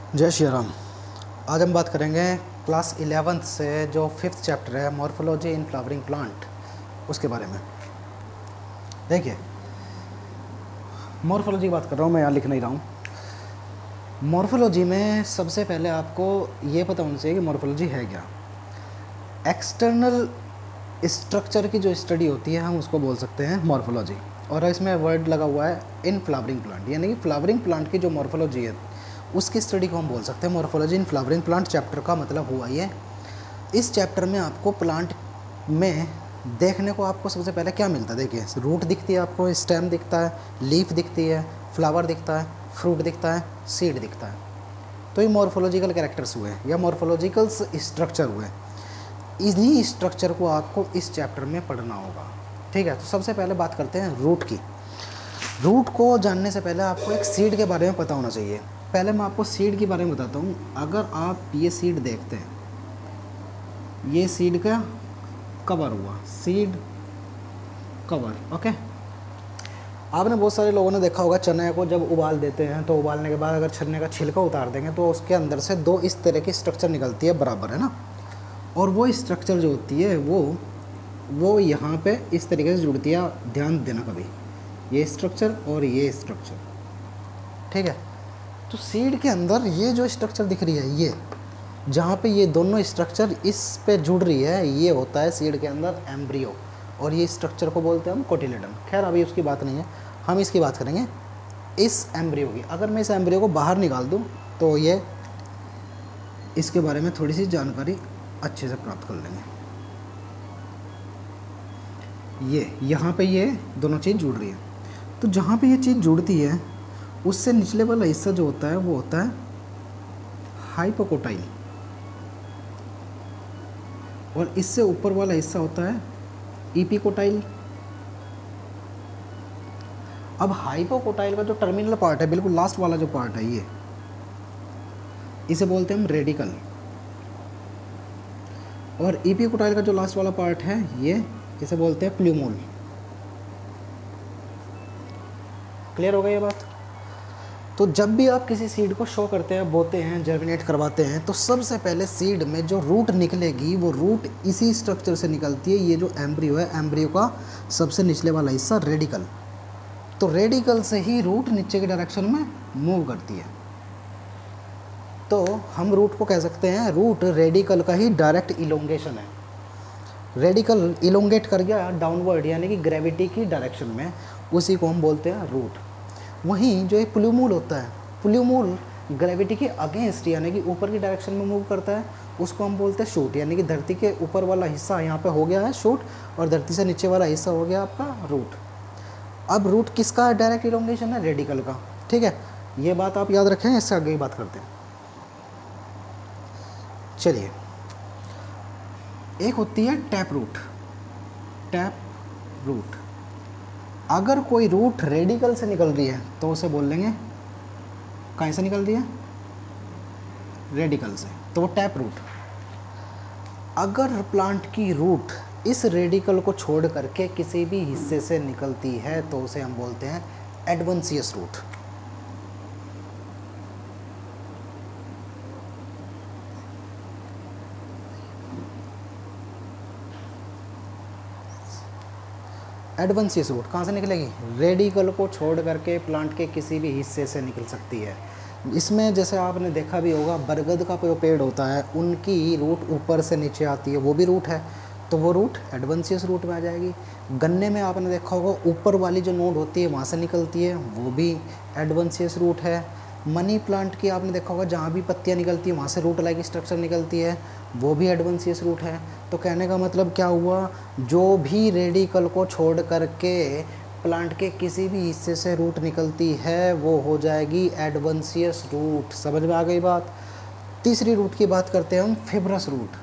जय श्री राम। आज हम बात करेंगे क्लास 11th से जो 5th चैप्टर है मॉर्फोलॉजी इन फ्लावरिंग प्लांट, उसके बारे में। देखिए, मॉर्फोलॉजी की बात कर रहा हूँ मैं, यहाँ लिख नहीं रहा हूँ। मॉर्फोलॉजी में सबसे पहले आपको ये पता होना चाहिए कि मॉर्फोलॉजी है क्या। एक्सटर्नल स्ट्रक्चर की जो स्टडी होती है हम उसको बोल सकते हैं मॉर्फोलॉजी, और इसमें वर्ड लगा हुआ है इन फ्लावरिंग प्लांट, यानी कि फ्लावरिंग प्लांट की जो मॉर्फोलॉजी है उसकी स्टडी को हम बोल सकते हैं morphology in flowering plant. Chapter का मतलब हुआ ये, इस चैप्टर में आपको प्लांट में देखने को आपको सबसे पहले क्या मिलता है। देखिए, रूट दिखती है आपको, स्टेम दिखता है, लीफ दिखती है, फ्लावर दिखता है, फ्रूट दिखता है, सीड दिखता है। तो ये मॉर्फोलॉजिकल कैरेक्टर्स हुए या मॉर्फोलॉजिकल स्ट्रक्चर हुए। इन्हीं स्ट्रक्चर को आपको इस चैप्टर में पढ़ना होगा, ठीक है। तो सबसे पहले बात करते हैं रूट की। रूट को जानने से पहले आपको एक सीड के बारे में पता होना चाहिए। पहले मैं आपको सीड के बारे में बताता हूँ। अगर आप ये सीड देखते हैं, ये सीड का कवर हुआ, सीड कवर, ओके। आपने बहुत सारे लोगों ने देखा होगा, चने को जब उबाल देते हैं तो उबालने के बाद अगर चने का छिलका उतार देंगे तो उसके अंदर से दो इस तरह की स्ट्रक्चर निकलती है, बराबर है ना। और वो स्ट्रक्चर जो होती है वो यहाँ पे इस तरीके से जुड़ती है। ध्यान देना कभी, ये स्ट्रक्चर और ये स्ट्रक्चर, ठीक है। तो सीड के अंदर ये जो स्ट्रक्चर दिख रही है, ये जहाँ पे ये दोनों स्ट्रक्चर इस पे जुड़ रही है, ये होता है सीड के अंदर एम्ब्रियो, और ये स्ट्रक्चर को बोलते हैं हम कोटिलेडन। खैर अभी उसकी बात नहीं है, हम इसकी बात करेंगे इस एम्ब्रियो की। अगर मैं इस एम्ब्रियो को बाहर निकाल दूँ तो ये इसके बारे में थोड़ी सी जानकारी अच्छे से प्राप्त कर लेंगे। ये यहाँ पे ये दोनों चीज़ जुड़ रही है, तो जहाँ पे ये चीज़ जुड़ती है उससे निचले वाला हिस्सा जो होता है वो होता है हाइपोकोटाइल, और इससे ऊपर वाला हिस्सा होता है इपिकोटाइल। अब हाइपोकोटाइल का जो टर्मिनल पार्ट है, बिल्कुल लास्ट वाला जो पार्ट है, ये इसे बोलते हैं हम रेडिकल, और इपिकोटाइल का जो लास्ट वाला पार्ट है ये इसे बोलते हैं प्ल्यूमोल। क्लियर हो गई ये बात। तो जब भी आप किसी सीड को शो करते हैं, बोते हैं, जर्मिनेट करवाते हैं, तो सबसे पहले सीड में जो रूट निकलेगी वो रूट इसी स्ट्रक्चर से निकलती है। ये जो एम्ब्रियो है, एम्ब्रियो का सबसे निचले वाला हिस्सा रेडिकल, तो रेडिकल से ही रूट नीचे की डायरेक्शन में मूव करती है। तो हम रूट को कह सकते हैं, रूट रेडिकल का ही डायरेक्ट इलोंगेशन है। रेडिकल इलोंगेट कर गया डाउनवर्ड, यानी कि ग्रेविटी की डायरेक्शन में, उसी को हम बोलते हैं रूट। वहीं जो एक प्ल्यूमूल होता है, प्ल्यूमूल ग्रेविटी के अगेंस्ट यानी कि ऊपर की डायरेक्शन में मूव करता है, उसको हम बोलते हैं शूट। यानी कि धरती के ऊपर वाला हिस्सा यहाँ पे हो गया है शूट, और धरती से नीचे वाला हिस्सा हो गया आपका रूट। अब रूट किसका डायरेक्ट इलोंगेशन है? रेडिकल का, ठीक है। ये बात आप याद रखें, इससे आगे की बात करते हैं। चलिए, एक होती है टैप रूट। टैप रूट, अगर कोई रूट रेडिकल से निकल रही है तो उसे बोल लेंगे, कहाँ से निकल रही है? रेडिकल से, तो वो टैप रूट। अगर प्लांट की रूट इस रेडिकल को छोड़ करके किसी भी हिस्से से निकलती है तो उसे हम बोलते हैं एडवेंशियस रूट। एडवेंशियस रूट कहाँ से निकलेगी? रेडिकल को छोड़ करके प्लांट के किसी भी हिस्से से निकल सकती है। इसमें जैसे आपने देखा भी होगा, बरगद का जो पेड़ होता है उनकी रूट ऊपर से नीचे आती है, वो भी रूट है, तो वो रूट एडवेंशियस रूट में आ जाएगी। गन्ने में आपने देखा होगा ऊपर वाली जो नोड होती है वहाँ से निकलती है, वो भी एडवेंशियस रूट है। मनी प्लांट की आपने देखा होगा, जहाँ भी पत्तियाँ निकलती है वहाँ से रूट लाइक स्ट्रक्चर निकलती है, वो भी एडवेंशियस रूट है। तो कहने का मतलब क्या हुआ, जो भी रेडिकल को छोड़ करके प्लांट के किसी भी हिस्से से रूट निकलती है वो हो जाएगी एडवेंशियस रूट। समझ में आ गई बात। तीसरी रूट की बात करते हैं हम, फिब्रस रूट।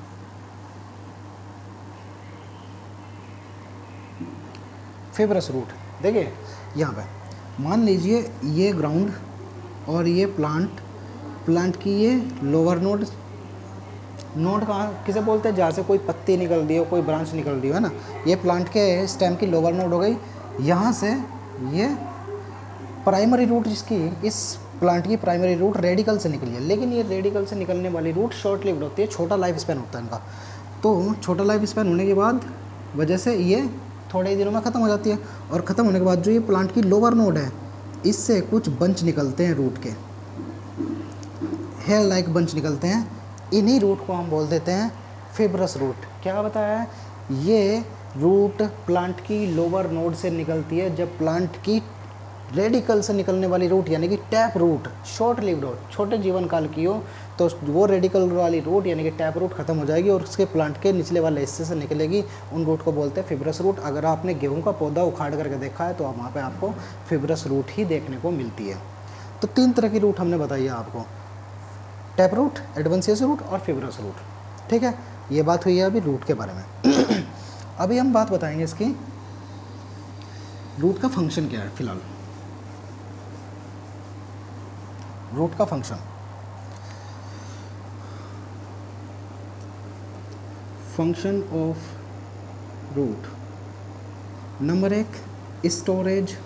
फिब्रस रूट देखिए, यहाँ पे मान लीजिए ये ग्राउंड और ये प्लांट की ये लोअर नोड कहाँ किसे बोलते हैं? जहाँ से कोई पत्ती निकल रही हो, कोई ब्रांच निकल रही हो, है ना। ये प्लांट के स्टेम की लोअर नोड हो गई। यहाँ से ये प्राइमरी रूट जिसकी इस प्लांट की प्राइमरी रूट रेडिकल से निकली है, लेकिन ये रेडिकल से निकलने वाली रूट शॉर्ट लिव्ड होती है, छोटा लाइफ स्पैन होता है इनका। तो छोटा लाइफ स्पैन होने के बाद वजह से ये थोड़े ही दिनों में ख़त्म हो जाती है, और ख़त्म होने के बाद जो ये प्लांट की लोअर नोड है, इससे कुछ बंच निकलते हैं रूट के, हेयर लाइक बंच निकलते हैं। इन्हीं रूट को हम बोल देते हैं फिब्रस रूट। क्या बताया है? ये रूट प्लांट की लोअर नोड से निकलती है। जब प्लांट की रेडिकल से निकलने वाली रूट यानी कि टैप रूट शॉर्ट लिव्ड हो, छोटे जीवन काल की हो, तो वो रेडिकल वाली रूट यानी कि टैप रूट खत्म हो जाएगी और उसके प्लांट के निचले वाले हिस्से से निकलेगी। उन रूट को बोलते हैं फिब्रस रूट। अगर आपने गेहूं का पौधा उखाड़ करके देखा है तो वहाँ पे आपको फिब्रस रूट ही देखने को मिलती है। तो 3 तरह की रूट हमने बताई है आपको, टैप रूट, एडवेंशियस रूट और फिब्रस रूट। ठीक है, ये बात हुई है अभी रूट के बारे में। अभी हम बात बताएंगे इसकी रूट का फंक्शन क्या है। फिलहाल रूट का function, function of root. Number 1, storage.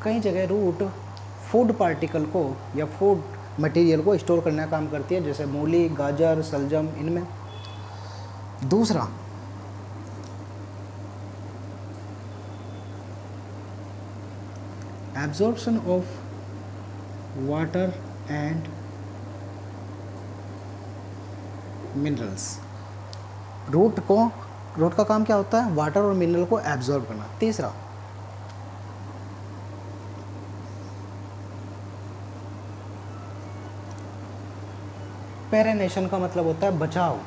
कई जगह रूट फूड पार्टिकल को या फूड मटेरियल को स्टोर करने का काम करती है, जैसे मूली, गाजर, सलजम, इनमें। दूसरा, absorption of water and minerals. Root का काम क्या होता है? वाटर और मिनरल को एब्जॉर्ब करना। तीसरा, पेरेनेशन का मतलब होता है बचाव,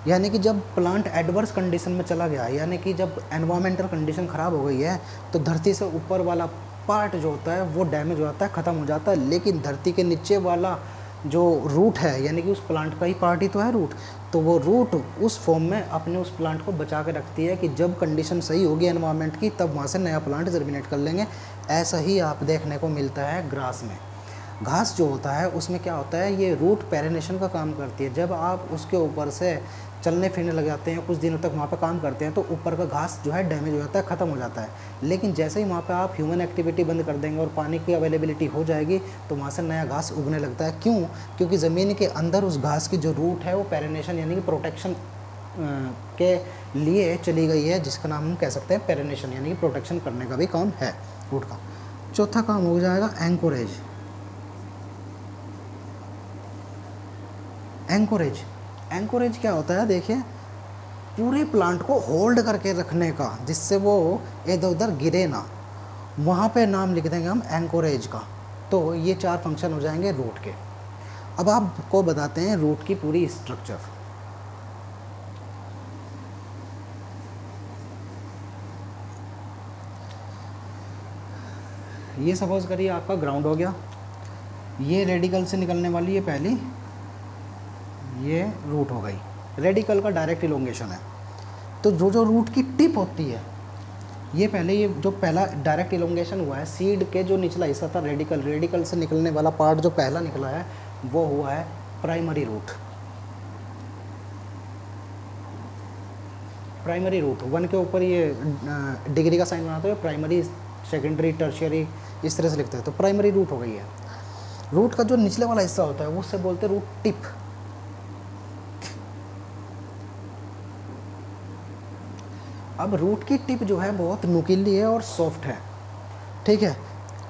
यानी कि जब प्लांट एडवर्स कंडीशन में चला गया, यानी कि जब एनवायरमेंटल कंडीशन ख़राब हो गई है, तो धरती से ऊपर वाला पार्ट जो होता है वो डैमेज हो जाता है, ख़त्म हो जाता है, लेकिन धरती के नीचे वाला जो रूट है, यानी कि उस प्लांट का ही पार्ट ही तो है रूट, तो वो रूट उस फॉर्म में अपने उस प्लांट को बचा के रखती है कि जब कंडीशन सही होगी एनवायरनमेंट की, तब वहाँ से नया प्लांट जर्मिनेट कर लेंगे। ऐसा ही आप देखने को मिलता है ग्रास में। घास जो होता है उसमें क्या होता है, ये रूट पेरेनेशन का काम करती है। जब आप उसके ऊपर से चलने फिरने लग जाते हैं, कुछ दिनों तक वहाँ पर काम करते हैं, तो ऊपर का घास जो है डैमेज हो जाता है, ख़त्म हो जाता है। लेकिन जैसे ही वहाँ पे आप ह्यूमन एक्टिविटी बंद कर देंगे और पानी की अवेलेबिलिटी हो जाएगी, तो वहाँ से नया घास उगने लगता है। क्यों? क्योंकि ज़मीन के अंदर उस घास की जो रूट है वो पेरेनेशन यानी कि प्रोटेक्शन के लिए चली गई है, जिसका नाम हम कह सकते हैं पेरेनेशन, यानी कि प्रोटेक्शन करने का भी काम है रूट का। चौथा काम हो जाएगा एंकोरेज। एंकोरेज क्या होता है? देखिए, पूरे प्लांट को होल्ड करके रखने का, जिससे वो इधर उधर गिरे ना, वहाँ पे नाम लिख देंगे हम एंकोरेज का। तो ये 4 फंक्शन हो जाएंगे रूट के। अब आपको बताते हैं रूट की पूरी स्ट्रक्चर। ये सपोज करिए आपका ग्राउंड हो गया, ये रेडिकल से निकलने वाली है पहली, ये रूट हो गई। रेडिकल का डायरेक्ट इलोंगेशन है। तो जो रूट की टिप होती है, ये पहले ये जो पहला डायरेक्ट इलोंगेशन हुआ है, सीड के जो निचला हिस्सा था रेडिकल से निकलने वाला पार्ट जो पहला निकला है, वो हुआ है प्राइमरी रूट। प्राइमरी रूट 1 के ऊपर ये डिग्री का साइन बनाते हुए प्राइमरी, सेकेंडरी, टर्शियरी इस तरह से लिखते हैं। तो प्राइमरी रूट हो गई है। रूट का जो निचले वाला हिस्सा होता है वो उससे बोलते हैं रूट टिप। अब रूट की टिप जो है बहुत नुकीली है और सॉफ्ट है, ठीक है।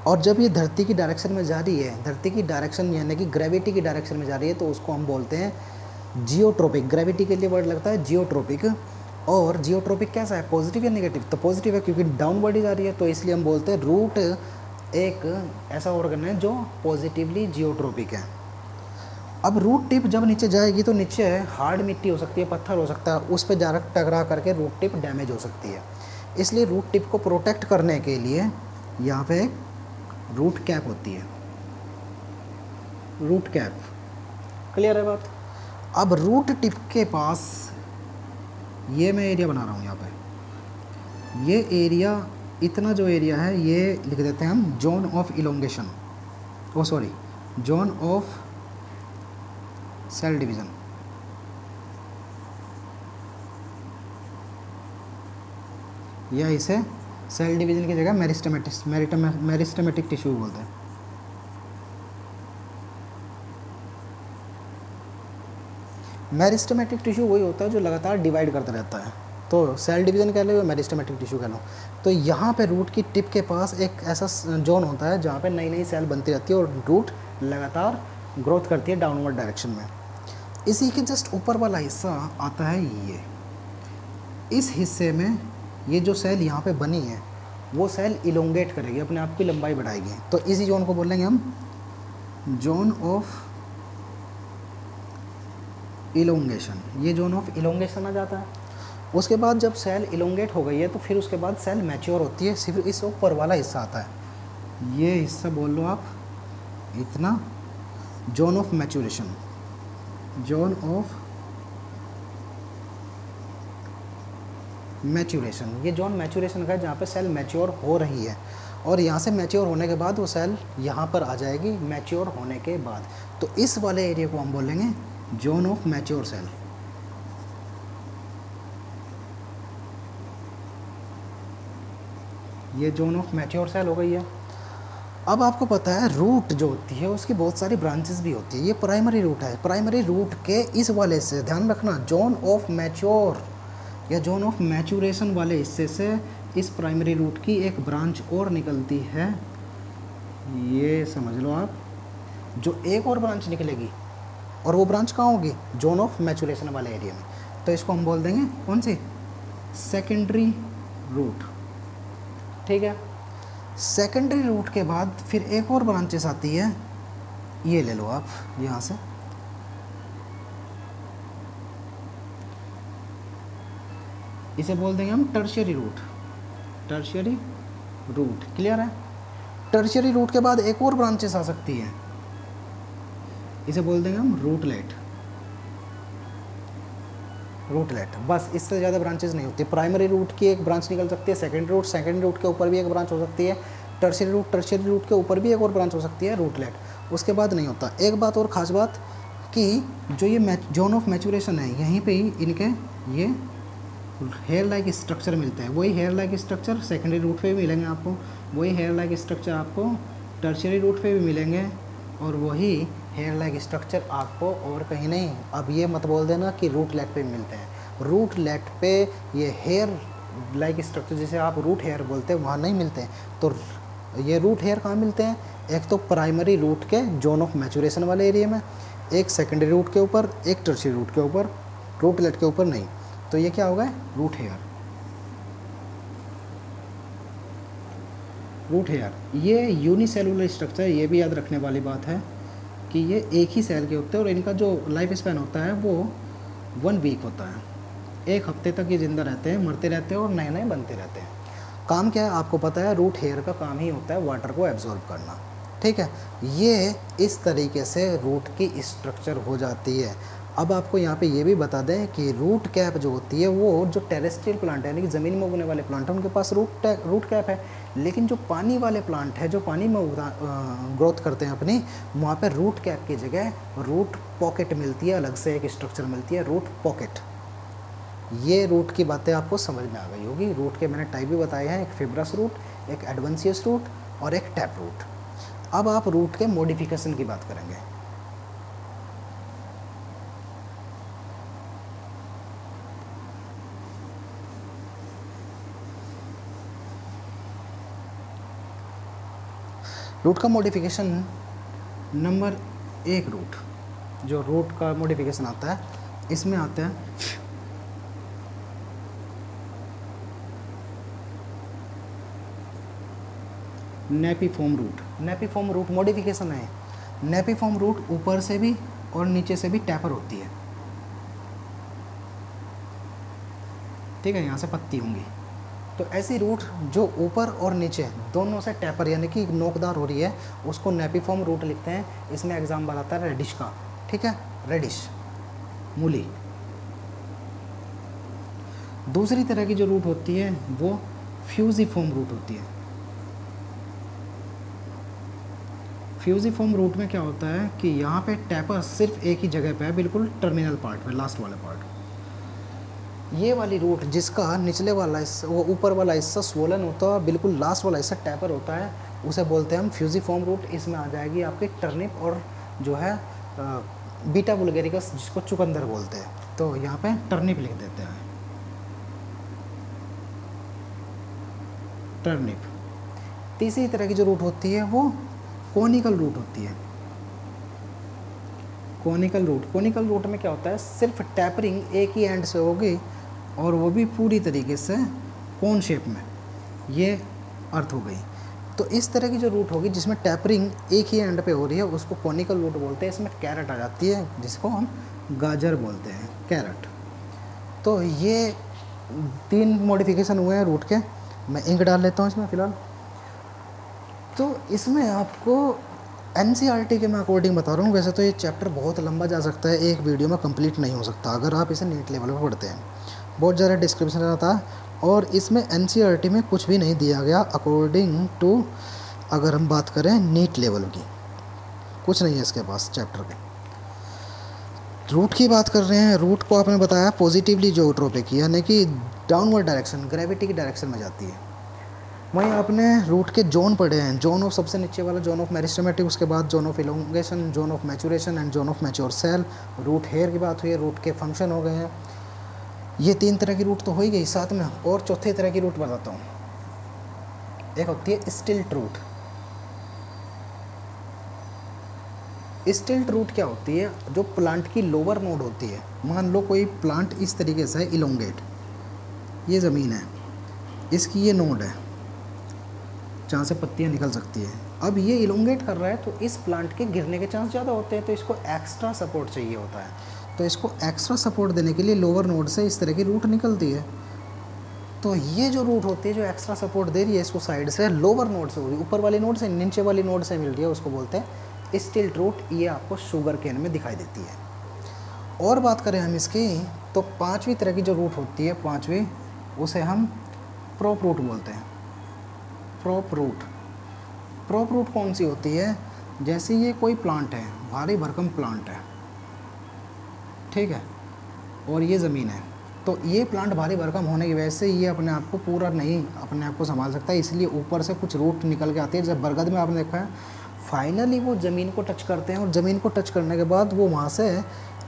और जब ये धरती की डायरेक्शन में जा रही है, धरती की डायरेक्शन यानी कि ग्रेविटी की डायरेक्शन में जा रही है, तो उसको हम बोलते हैं जियोट्रोपिक। ग्रेविटी के लिए वर्ड लगता है जियोट्रोपिक। और जियोट्रोपिक कैसा है, पॉजिटिव या नेगेटिव? तो पॉजिटिव है, क्योंकि डाउनवर्ड ही जा रही है, तो इसलिए हम बोलते हैं रूट एक ऐसा ऑर्गन है जो पॉजिटिवली जियोट्रोपिक है। अब रूट टिप जब नीचे जाएगी तो नीचे हार्ड मिट्टी हो सकती है, पत्थर हो सकता है, उस पर डायरेक्ट टकरा करके रूट टिप डैमेज हो सकती है। इसलिए रूट टिप को प्रोटेक्ट करने के लिए यहाँ पे रूट कैप होती है, रूट कैप। क्लियर है बात? अब रूट टिप के पास ये मैं एरिया बना रहा हूँ यहाँ पे, ये एरिया, इतना जो एरिया है ये लिख देते हैं हम zone of elongation, oh sorry zone of cell division. या इसे सेल डिवीज़न की जगह मेरिस्टेमेटिक टिश्यू बोलते हैं। मेरिस्टेमेटिक टिश्यू वही होता है जो लगातार डिवाइड करता रहता है, तो सेल डिवीजन कह लो या मेरिस्टेमेटिक टिश्यू कह लो। तो यहाँ पे रूट की टिप के पास एक ऐसा जोन होता है जहाँ पे नई नई सेल बनती रहती है और रूट लगातार ग्रोथ करती है डाउनवर्ड डायरेक्शन में। इसी के जस्ट ऊपर वाला हिस्सा आता है ये, इस हिस्से में ये जो सेल यहाँ पे बनी है वो सेल इलोंगेट करेगी, अपने आप की लंबाई बढ़ाएगी। तो इसी जोन को बोलेंगे हम जोन ऑफ इलोंगेशन। ये जोन ऑफ इलोंगेशन आ जाता है। उसके बाद जब सेल इलोंगेट हो गई है तो फिर उसके बाद सेल मैच्योर होती है, सिर्फ इस ऊपर वाला हिस्सा आता है, ये हिस्सा बोल लो आप इतना, zone of maturation. Zone of maturation, ये जोन मैच्योरेशन का है जहाँ पे सेल मैच्योर हो रही है, और यहाँ से मैच्योर होने के बाद वो सेल यहाँ पर आ जाएगी मैच्योर होने के बाद। तो इस वाले एरिया को हम बोलेंगे जोन ऑफ मैच्योर सेल। ये जोन ऑफ मैच्योर सेल हो गई है। अब आपको पता है रूट जो होती है उसकी बहुत सारी ब्रांचेस भी होती है। ये प्राइमरी रूट है, प्राइमरी रूट के इस वाले से ध्यान रखना, जोन ऑफ मैच्योर या जोन ऑफ मैच्योरेशन वाले हिस्से से इस प्राइमरी रूट की एक ब्रांच और निकलती है, ये समझ लो आप, जो एक और ब्रांच निकलेगी, और वो ब्रांच कहाँ होगी, जोन ऑफ मैच्योरेशन वाले एरिया में। तो इसको हम बोल देंगे कौन सी, सेकेंडरी रूट। ठीक है, सेकेंडरी रूट के बाद फिर एक और ब्रांचेस आती है, ये ले लो आप यहाँ से, इसे बोल देंगे हम tertiary root. Tertiary root clear है। टर्शियरी रूट के बाद एक और ब्रांचेस आ सकती है, इसे बोल देंगे हम रूटलेट। रूटलेट, बस इससे ज़्यादा ब्रांचेस नहीं होती। प्राइमरी रूट की एक ब्रांच निकल सकती है, सेकेंडरी रूट के ऊपर भी एक ब्रांच हो सकती है, टर्शियरी रूट के ऊपर भी एक और ब्रांच हो सकती है, रूटलेट। उसके बाद नहीं होता। एक बात और ख़ास बात कि जो ये जोन ऑफ मैच्योरेशन है, यहीं पे ही इनके ये हेयर लाइक स्ट्रक्चर मिलते हैं। वही hair like structure secondary root पे भी मिलेंगे आपको, वही हेयर लाइक स्ट्रक्चर आपको टर्शियरी रूट पे भी मिलेंगे, और वही हेयर लाइक स्ट्रक्चर आपको और कहीं नहीं। अब ये मत बोल देना कि रूटलेट पे मिलते हैं। रूटलेट पे ये हेयर लाइक स्ट्रक्चर जिसे आप रूट हेयर बोलते हैं वहाँ नहीं मिलते हैं। तो ये रूट हेयर कहाँ मिलते हैं, एक तो प्राइमरी रूट के जोन ऑफ मैच्योरेशन वाले एरिया में, एक सेकेंडरी रूट के ऊपर, एक टर्शियरी रूट के ऊपर, रूटलेट के ऊपर नहीं। तो ये क्या होगा, रूट हेयर। रूट हेयर ये यूनिसेलुलर स्ट्रक्चर, ये भी याद रखने वाली बात है कि ये एक ही सेल के होते हैं और इनका जो लाइफ स्पैन होता है वो 1 वीक होता है। 1 हफ्ते तक ये ज़िंदा रहते हैं, मरते रहते हैं और नए नए बनते रहते हैं। काम क्या है आपको पता है, रूट हेयर का काम ही होता है वाटर को एब्जॉर्ब करना। ठीक है, ये इस तरीके से रूट की स्ट्रक्चर हो जाती है। अब आपको यहाँ पे ये भी बता दें कि रूट कैप जो होती है वो जो टेरेस्ट्रियल प्लांट है यानी कि ज़मीन में उगने वाले प्लांट हैं उनके पास रूट कैप है, लेकिन जो पानी वाले प्लांट है जो पानी में ग्रोथ करते हैं अपनी, वहाँ पे रूट कैप की जगह रूट पॉकेट मिलती है, अलग से एक स्ट्रक्चर मिलती है रूट पॉकेट। ये रूट की बातें आपको समझ में आ गई होगी। रूट के मैंने टाइप भी बताए हैं, एक फिब्रस रूट, एक एडवेंशियस रूट और एक टैप रूट। अब आप रूट के मॉडिफिकेशन की बात करेंगे। रूट का मॉडिफिकेशन नंबर 1 रूट, जो रूट का मॉडिफिकेशन आता है इसमें आता है नेपिफॉर्म रूट। नेपिफॉर्म रूट मॉडिफिकेशन है। नेपिफॉर्म रूट ऊपर से भी और नीचे से भी टैपर होती है। ठीक है, यहाँ से पत्ती होंगी। तो ऐसी रूट जो ऊपर और नीचे दोनों से टैपर यानी कि नोकदार हो रही है उसको नेपिफॉर्म रूट लिखते हैं। इसमें एग्जाम्पल आता है रेडिश का। ठीक है, रेडिश मूली। दूसरी तरह की जो रूट होती है वो फ्यूजिफॉर्म रूट होती है। फ्यूजिफॉर्म रूट में क्या होता है कि यहाँ पे टैपर सिर्फ एक ही जगह पे है, बिल्कुल टर्मिनल पार्ट में, लास्ट वाला पार्ट। ये वाली रूट जिसका निचले वाला हिस्सा, वो ऊपर वाला हिस्सा स्वोलन होता है, बिल्कुल लास्ट वाला हिस्सा टैपर होता है, उसे बोलते हैं हम फ्यूजिफॉर्म रूट। इसमें आ जाएगी आपकी टर्निप और जो है बीटा वुल्गेरिकस जिसको चुकंदर बोलते हैं, तो यहाँ पे टर्निप लिख देते हैं, टर्निप। तीसरी तरह की जो रूट होती है वो कोनिकल रूट होती है। कोनिकल रूट में क्या होता है, सिर्फ टैपरिंग एक ही एंड से होगी और वो भी पूरी तरीके से कोन शेप में, ये अर्थ हो गई। तो इस तरह की जो रूट होगी जिसमें टैपरिंग एक ही एंड पे हो रही है उसको कोनिकल रूट बोलते हैं। इसमें कैरेट आ जाती है जिसको हम गाजर बोलते हैं, कैरेट। तो ये 3 मॉडिफिकेशन हुए हैं रूट के। मैं इंक डाल लेता हूँ इसमें फ़िलहाल। तो इसमें आपको NCERT के मैं अकॉर्डिंग बता रहा हूँ, वैसे तो ये चैप्टर बहुत लंबा जा सकता है, एक वीडियो में कंप्लीट नहीं हो सकता अगर आप इसे नीट लेवल पे पढ़ते हैं। बहुत ज़्यादा डिस्क्रिप्शन रहता है और इसमें NCERT में कुछ भी नहीं दिया गया अकॉर्डिंग टू, अगर हम बात करें नीट लेवल की, कुछ नहीं है इसके पास चैप्टर के। रूट की बात कर रहे हैं, रूट को आपने बताया पॉजिटिवली जियोट्रोपिक, यानी कि डाउनवर्ड डायरेक्शन, ग्रेविटी की डायरेक्शन में जाती है। वहीं आपने रूट के जोन पढ़े हैं, जोन ऑफ सबसे नीचे वाला जोन ऑफ मेरिस्टेमेटिक, उसके बाद zone of elongation, zone of maturation and zone of mature cell. Root hair की बात हुई है, रूट के फंक्शन हो गए हैं। ये 3 तरह की रूट तो हो ही गई, साथ में और चौथे तरह की रूट बताता हूँ। एक होती है स्टिल्ट रूट। स्टिल्ट रूट क्या होती है, जो प्लांट की लोअर नोड होती है। मान लो कोई प्लांट इस तरीके से है, इलोंगेट, ये ज़मीन है, इसकी ये नोड है जहाँ से पत्तियाँ निकल सकती है। अब ये इलोंगेट कर रहा है तो इस प्लांट के गिरने के चांस ज़्यादा होते हैं, तो इसको एक्स्ट्रा सपोर्ट चाहिए होता है। तो इसको एक्स्ट्रा सपोर्ट देने के लिए लोअर नोड से इस तरह की रूट निकलती है। तो ये जो रूट होती है जो एक्स्ट्रा सपोर्ट दे रही है इसको साइड से, लोअर नोड से हो रही है, ऊपर वाली नोड से नीचे वाली नोड से मिल रही है, उसको बोलते हैं स्टिल्ट रूट। ये आपको शुगर केन में दिखाई देती है। और बात करें हम इसकी, तो 5वीं तरह की जो रूट होती है, 5वीं, उसे हम प्रॉप रूट बोलते हैं। प्रॉप रूट कौन सी होती है, जैसे ये कोई प्लांट है, भारी भरकम प्लांट है, ठीक है, और ये ज़मीन है, तो ये प्लांट भारी भरकम होने की वजह से ये अपने आप को पूरा नहीं अपने आप को संभाल सकता है, इसलिए ऊपर से कुछ रूट निकल के आती है। जब बरगद में आपने देखा है, फाइनली वो ज़मीन को टच करते हैं और ज़मीन को टच करने के बाद वो वहाँ से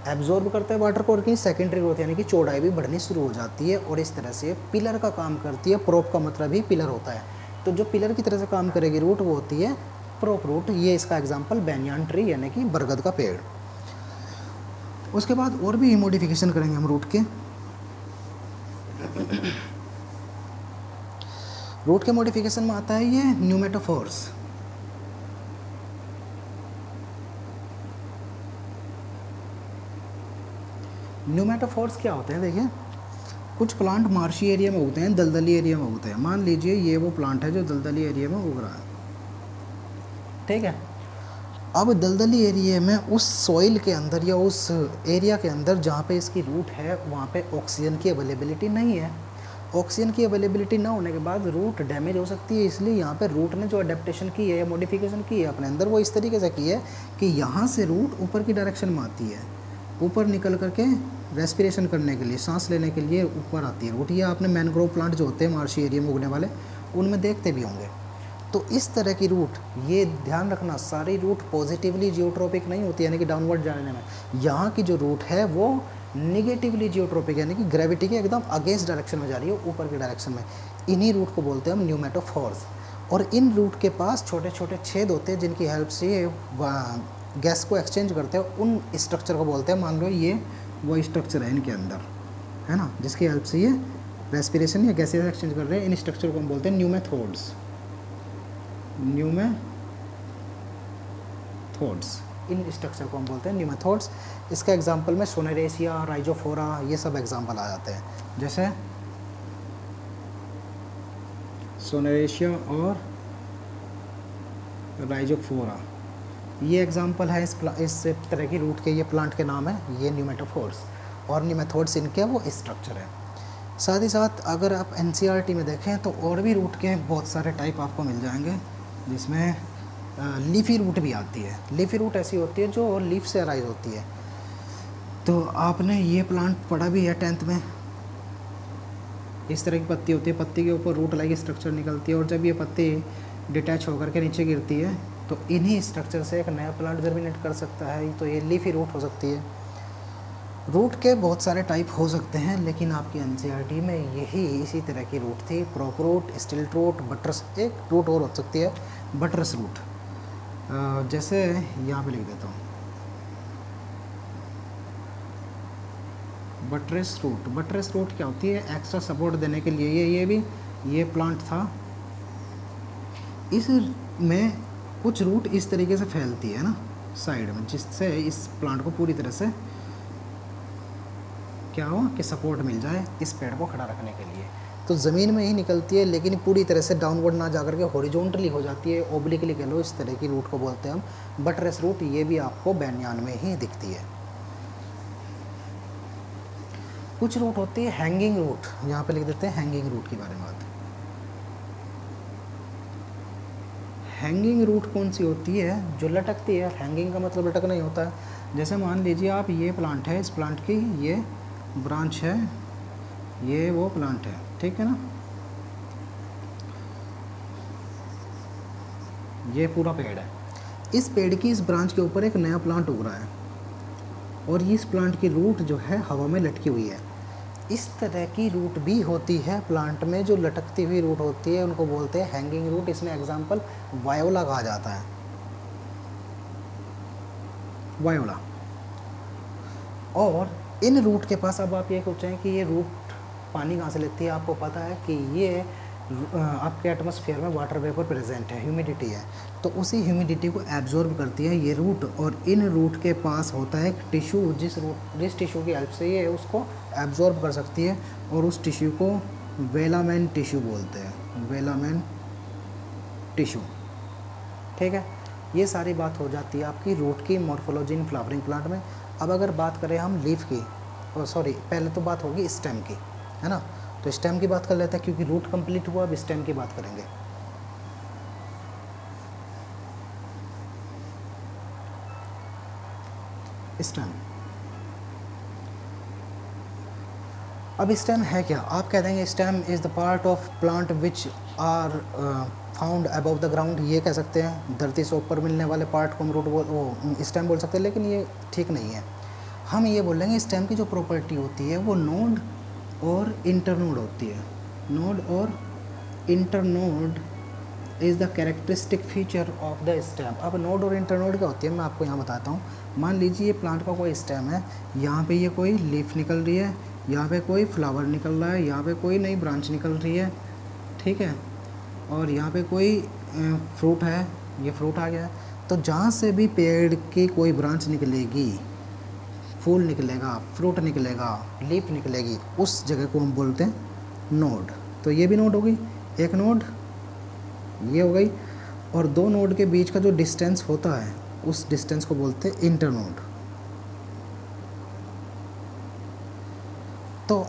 एब्जॉर्ब करते हैं वाटर को, और की सेकेंडरी ग्रोथ यानी कि चौड़ाई भी बढ़नी शुरू हो जाती है और इस तरह से पिलर का काम करती है। प्रोप का मतलब ही पिलर होता है, तो जो पिलर की तरह से काम करेगी रूट वो होती है प्रोप रूट। ये इसका एग्जांपल बैनियान ट्री यानी कि बरगद का पेड़। उसके बाद और भी मॉडिफिकेशन करेंगे हम रूट के। रूट के मॉडिफिकेशन में आता है ये न्यूमेटोफोर्स। न्यूमेटोफोर्स क्या होते हैं, देखिए, कुछ प्लांट मार्शी एरिया में उगते हैं, दलदली एरिया में उगते हैं। मान लीजिए ये वो प्लांट है जो दलदली एरिया में उग रहा है, ठीक है। अब दलदली एरिया में उस सॉइल के अंदर या उस एरिया के अंदर जहाँ पे इसकी रूट है वहाँ पे ऑक्सीजन की अवेलेबिलिटी नहीं है। ऑक्सीजन की अवेलेबिलिटी ना होने के बाद रूट डैमेज हो सकती है, इसलिए यहाँ पे रूट ने जो अडेप्टेशन की है या मॉडिफिकेशन की है अपने अंदर, वो इस तरीके से की है कि यहाँ से रूट ऊपर की डायरेक्शन में आती है, ऊपर निकल करके रेस्पिरेशन करने के लिए, सांस लेने के लिए ऊपर आती है रूट। ये आपने मैनग्रोव प्लांट जो होते हैं मार्शी एरिया में उगने वाले, उनमें देखते भी होंगे। तो इस तरह की रूट, ये ध्यान रखना, सारी रूट पॉजिटिवली जियोट्रोपिक नहीं होती यानी कि डाउनवर्ड जाने में। यहाँ की जो रूट है वो निगेटिवली जियोट्रोपिक यानी कि ग्रेविटी के एकदम अगेंस्ट डायरेक्शन में जा रही है, ऊपर की डायरेक्शन में। इन्हीं रूट को बोलते हैं हम न्यूमेटोफोर्स। और इन रूट के पास छोटे छोटे छेद होते हैं जिनकी हेल्प से ये गैस को एक्सचेंज करते हैं, उन स्ट्रक्चर को बोलते हैं। मान लो ये वो स्ट्रक्चर है इनके अंदर, है ना, जिसकी हेल्प से ये रेस्पिरेशन या गैसेज एक्सचेंज कर रहे हैं। इन स्ट्रक्चर को हम बोलते हैं न्यूमेथोड्स। इन स्ट्रक्चर को हम बोलते हैं न्यूमेथोड्स। इसका एग्जांपल में सोनेरेशिया, राइजोफोरा, ये सब एग्जांपल आ जाते हैं। जैसे सोनेरेशिया और राइजोफोरा, ये एग्जांपल है इस तरह की रूट के, ये प्लांट के नाम है, ये न्यूमेटोफोर्स। और न्यूमेथोड्स इनके वो स्ट्रक्चर है। साथ ही साथ अगर आप NCERT में देखें तो और भी रूट के बहुत सारे टाइप आपको मिल जाएंगे, जिसमें लीफी रूट भी आती है। लीफी रूट ऐसी होती है जो लीफ से अराइज होती है। तो आपने ये प्लांट पढ़ा भी है 10th में। इस तरह की पत्ती होती है, पत्ती के ऊपर रूट लाइक स्ट्रक्चर निकलती है, और जब ये पत्ती डिटैच होकर के नीचे गिरती है तो इन्हीं स्ट्रक्चर से एक नया प्लांट जर्मिनेट कर सकता है। तो ये लीफी रूट हो सकती है। रूट के बहुत सारे टाइप हो सकते हैं, लेकिन आपकी एनसीईआरटी में यही इसी तरह की रूट थी, prop root, stilt root, buttress, एक रूट और हो सकती है बटरस रूट। जैसे यहाँ पे लिख देता हूँ बटरस रूट। बटरस रूट क्या होती है? एक्स्ट्रा सपोर्ट देने के लिए ये भी ये प्लांट था, इसमें कुछ रूट इस तरीके से फैलती है ना साइड में, जिससे इस प्लांट को पूरी तरह से क्या हो कि सपोर्ट मिल जाए इस पेड़ को खड़ा रखने के लिए। तो ज़मीन में ही निकलती है, लेकिन पूरी तरह से डाउनवर्ड ना जाकर के हॉरिजॉन्टली हो जाती है, ओब्लिकली कह लो, इस तरह की रूट को बोलते हैं हम बटरस रूट। ये भी आपको बैनियान में ही दिखती है। कुछ रूट होती है हैंगिंग रूट, यहाँ पे लिख देते हैं हैंगिंग रूट के बारे में बात। हैंगिंग रूट कौन सी होती है? जो लटकती है। हैंगिंग का मतलब लटक नहीं होता है। जैसे मान लीजिए आप, ये प्लांट है, इस प्लांट की ये ब्रांच है, ये वो प्लांट है, ठीक है ना, ये पूरा पेड़ है। इस पेड़ की इस ब्रांच के ऊपर एक नया प्लांट उग रहा है और इस प्लांट की रूट जो है हवा में लटकी हुई है। इस तरह की रूट भी होती है प्लांट में, जो लटकती हुई रूट होती है, उनको बोलते हैं हैंगिंग रूट। इसमें एग्जांपल वायोला कहा जाता है, वायोला। और इन रूट के पास, अब आप ये सोचें कि ये रूट पानी कहाँ से लेती है। आपको पता है कि ये आपके एटमॉस्फेयर में वाटर वेपर प्रेजेंट है, ह्यूमिडिटी है, तो उसी ह्यूमिडिटी को एब्जॉर्ब करती है ये रूट। और इन रूट के पास होता है एक टिश्यू, जिस टिश्यू की हेल्प से ये उसको एब्जॉर्ब कर सकती है, और उस टिश्यू को वेलामेन टिश्यू बोलते हैं, वेलामेन टिश्यू, ठीक है। ये सारी बात हो जाती है आपकी रूट की मॉर्फोलॉजी इन फ्लावरिंग प्लांट में। अब अगर बात करें हम लीफ की, सॉरी पहले तो बात होगी स्टेम की, है ना। तो स्टेम की बात कर लेते हैं, क्योंकि रूट कंप्लीट हुआ, अब स्टेम की बात करेंगे। स्टेम, अब स्टेम है क्या? आप कह देंगे stem is the part of plant which are found above the ground. ये कह सकते हैं, धरती से ऊपर मिलने वाले पार्ट को हम रूट स्टेम बोल सकते हैं, लेकिन ये ठीक नहीं है। हम ये बोलेंगे स्टेम की जो प्रॉपर्टी होती है वो नोड और इंटरनोड होती है। नोड और internode is the characteristic feature of the stem. अब नोड और इंटरनोड क्या होती है, मैं आपको यहाँ बताता हूँ। मान लीजिए ये प्लांट का कोई स्टेम है, यहाँ पे ये कोई लीफ निकल रही है, यहाँ पे कोई फ्लावर निकल रहा है, यहाँ पे कोई नई ब्रांच निकल रही है, ठीक है, और यहाँ पे कोई फ्रूट है, ये फ्रूट आ गया। तो जहाँ से भी पेड़ की कोई ब्रांच निकलेगी, फूल निकलेगा, फ्रूट निकलेगा, लीफ निकलेगी, उस जगह को हम बोलते हैं नोड। तो ये भी नोड हो गई, एक नोड ये हो गई, और दो नोड के बीच का जो डिस्टेंस होता है उस डिस्टेंस को बोलते हैं इंटरनोड। तो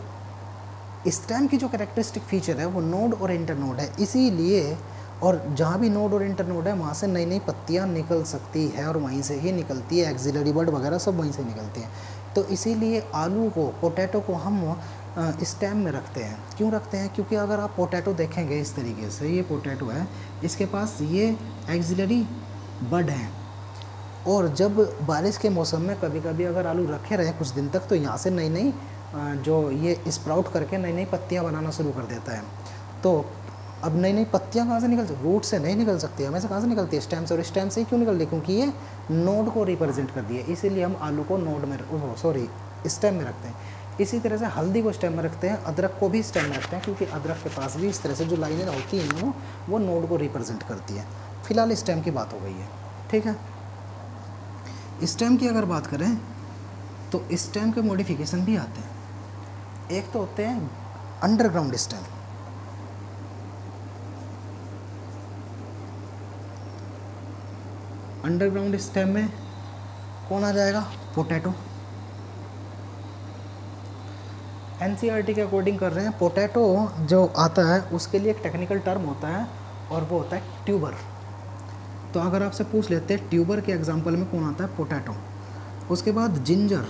स्टेम की जो कैरेक्टरिस्टिक फीचर है वो नोड और इंटरनोड है, इसीलिए, और जहाँ भी नोड और इंटरनोड है वहाँ से नई नई पत्तियाँ निकल सकती है, और वहीं से ही निकलती है, एक्सिलरी बर्ड वगैरह सब वहीं से निकलती हैं। तो इसीलिए आलू को, पोटैटो को हम स्टेम में रखते हैं। क्यों रखते हैं? क्योंकि अगर आप पोटैटो देखेंगे इस तरीके से, ये पोटैटो है, इसके पास ये एक्सिलरी बर्ड हैं, और जब बारिश के मौसम में कभी कभी अगर आलू रखे रहे कुछ दिन तक, तो यहाँ से नई नई जो ये स्प्राउट करके नई नई पत्तियाँ बनाना शुरू कर देता है। तो अब नई नई पत्तियाँ कहाँ से निकल सकती? रूट से नहीं निकल सकती, हमेशा कहाँ से निकलती है? स्टेम से। और स्टेम से ही क्यों निकलती है? क्योंकि ये नोड को रिप्रेजेंट कर दिया, इसीलिए हम आलू को नोड में, स्टेम में रखते हैं। इसी तरह से हल्दी को स्टेम में रखते हैं, अदरक को भी स्टेम में रखते हैं, क्योंकि अदरक के पास भी इस तरह से जो लाइनें होती हैं वो नोड को रिप्रेजेंट करती है। फिलहाल स्टेम की बात हो गई है, ठीक है। स्टेम की अगर बात करें तो स्टेम के मॉडिफिकेशन भी आते हैं। एक तो होते हैं अंडरग्राउंड स्टेम। अंडरग्राउंड स्टेम में कौन आ जाएगा? पोटैटो। एनसीईआरटी के अकॉर्डिंग कर रहे हैं, पोटैटो जो आता है उसके लिए एक टेक्निकल टर्म होता है, और वो होता है ट्यूबर। तो अगर आपसे पूछ लेते हैं ट्यूबर के एग्जांपल में कौन आता है? पोटैटो। उसके बाद जिंजर।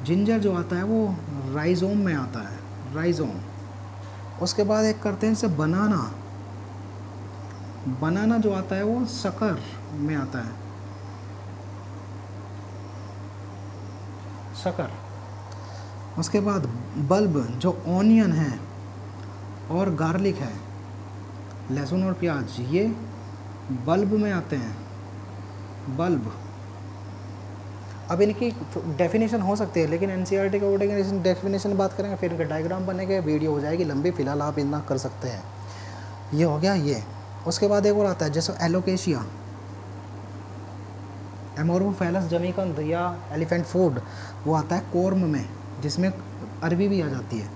जिंजर जो आता है वो राइजोम में आता है, राइजोम। उसके बाद एक करते हैं इसे बनाना। बनाना जो आता है वो शक्कर में आता है, शक्कर। उसके बाद बल्ब जो ऑनियन है और गार्लिक है, लहसुन और प्याज, ये बल्ब में आते हैं, बल्ब। अब इनकी डेफिनेशन हो सकती है, लेकिन एनसीईआरटी के अकॉर्डिंग डेफिनेशन बात करेंगे, फिर इनका डायग्राम बनेगा, वीडियो हो जाएगी लंबी, फिलहाल आप इतना कर सकते हैं। ये हो गया ये। उसके बाद एक और आता है जैसे एलोकेशिया, एमोर्फोफैलस जमीकंद या एलिफेंट फूड, वो आता है कॉर्म में, जिसमें अरबी भी आ जाती है,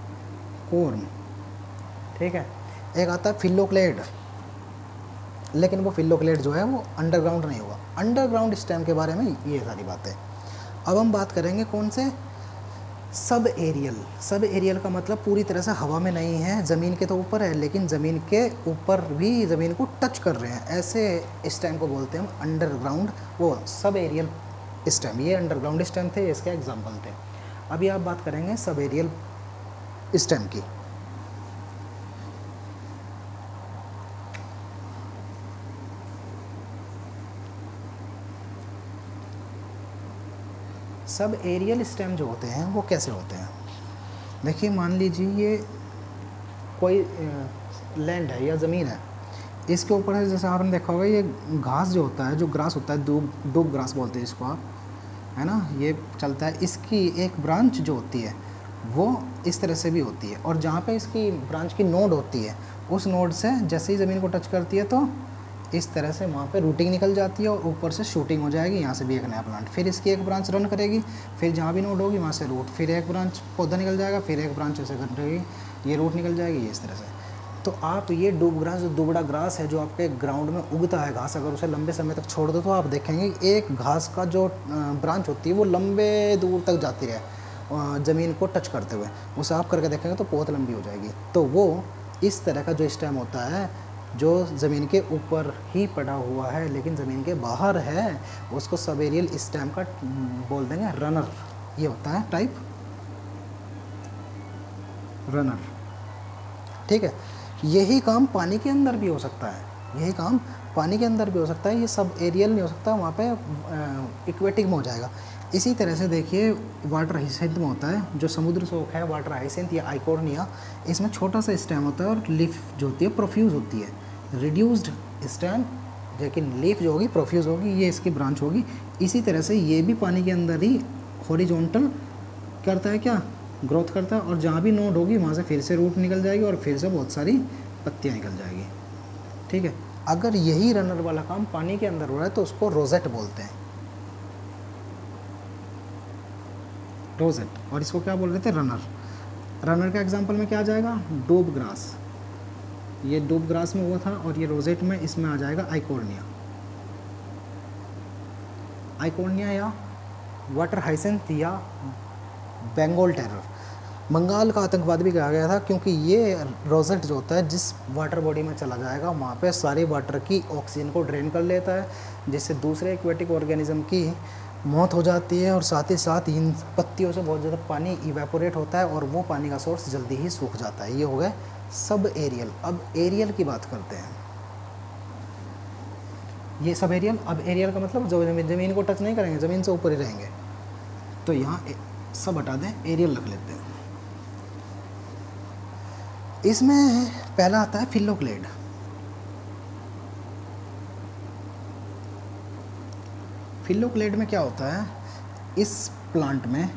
कॉर्म, ठीक है। एक आता है फिलोक्लेड, लेकिन वो फिलोक्लेड जो है वो अंडरग्राउंड नहीं होगा। अंडरग्राउंड स्टेम के बारे में ये सारी बातें। अब हम बात करेंगे कौन से, सब एरियल। सब एरियल का मतलब पूरी तरह से हवा में नहीं है, ज़मीन के तो ऊपर है, लेकिन ज़मीन के ऊपर भी ज़मीन को टच कर रहे हैं, ऐसे स्टेम को बोलते हैं हम अंडरग्राउंड, वो सब एरियल स्टेम। ये अंडरग्राउंड स्टेम थे, इसके एग्जाम्पल थे। अभी आप बात करेंगे सब एरियल स्टेम की। सब एरियल स्टेम जो होते हैं वो कैसे होते हैं, देखिए मान लीजिए ये कोई लैंड है या ज़मीन है, इसके ऊपर है, जैसे आपने देखा होगा ये घास जो होता है, जो ग्रास होता है, डूब ग्रास बोलते हैं इसको आप, है ना, ये चलता है। इसकी एक ब्रांच जो होती है वो इस तरह से भी होती है, और जहाँ पे इसकी ब्रांच की नोड होती है, उस नोड से जैसे ही ज़मीन को टच करती है तो इस तरह से वहाँ पे रूटिंग निकल जाती है और ऊपर से शूटिंग हो जाएगी, यहाँ से भी एक नया प्लांट, फिर इसकी एक ब्रांच रन करेगी, फिर जहाँ भी नोड होगी वहाँ से रूट, फिर एक ब्रांच पौधा निकल जाएगा, फिर एक ब्रांच ऐसे करेगी, ये रूट निकल जाएगी, ये इस तरह से। तो आप ये डूब ग्रास, जो दुबड़ा ग्रास है जो आपके ग्राउंड में उगता है घास, अगर उसे लंबे समय तक छोड़ दो तो आप देखेंगे एक घास का जो ब्रांच होती है वो लंबे दूर तक जाती है ज़मीन को टच करते हुए, उसे आप करके देखेंगे तो बहुत लंबी हो जाएगी। तो वो इस तरह का जो स्टेम होता है जो ज़मीन के ऊपर ही पड़ा हुआ है लेकिन ज़मीन के बाहर है, उसको सब एरियल स्टेम का बोल देंगे रनर। ये होता है टाइप रनर, ठीक है। यही काम पानी के अंदर भी हो सकता है, यही काम पानी के अंदर भी हो सकता है, ये सब एरियल नहीं हो सकता, वहाँ पे इक्वेटिक में हो जाएगा। इसी तरह से देखिए वाटर हाइसिंथ में होता है, जो समुद्र शोक है वाटर हाइसिंथ या आइकोर्निया, इसमें छोटा सा स्टेम होता है और लीफ जो होती है प्रोफ्यूज होती है, रिड्यूस्ड स्टेम, लेकिन लीफ जो होगी प्रोफ्यूज होगी, ये इसकी ब्रांच होगी। इसी तरह से ये भी पानी के अंदर ही हॉरिजॉन्टल करता है, क्या ग्रोथ करता है, और जहाँ भी नोड होगी वहाँ से फिर से रूट निकल जाएगी और फिर से बहुत सारी पत्तियाँ निकल जाएगी, ठीक है। अगर यही रनर वाला काम पानी के अंदर हो रहा है तो उसको रोजेट बोलते हैं, रोजेट। और इसको क्या बोल रहे थे, रनर। रनर का एग्जांपल में क्या आ जाएगा, डूब ग्रास, ये डूब ग्रास में हुआ था, और ये रोजेट में, इसमें आ जाएगा आइकोर्निया, आइकोर्निया या वाटर हाइसिंथ या बंगाल टेरर। बंगाल का आतंकवाद भी कहा गया था क्योंकि ये रोजेट जो होता है जिस वाटर बॉडी में चला जाएगा वहाँ पे सारे वाटर की ऑक्सीजन को ड्रेन कर लेता है, जिससे दूसरे एक्वेटिक ऑर्गेनिज्म की मौत हो जाती है, और साथ ही साथ इन पत्तियों से बहुत ज़्यादा पानी इवेपोरेट होता है और वो पानी का सोर्स जल्दी ही सूख जाता है। ये हो गए सब एरियल। अब एरियल की बात करते हैं, ये सब एरियल। अब एरियल का मतलब जो ज़मीन को टच नहीं करेंगे, ज़मीन से ऊपर ही रहेंगे, तो यहाँ सब हटा दें, एरियल रख लेते हैं। इसमें पहला आता है फिलोक्लेड। फिलोक्लेड में क्या होता है, इस प्लांट में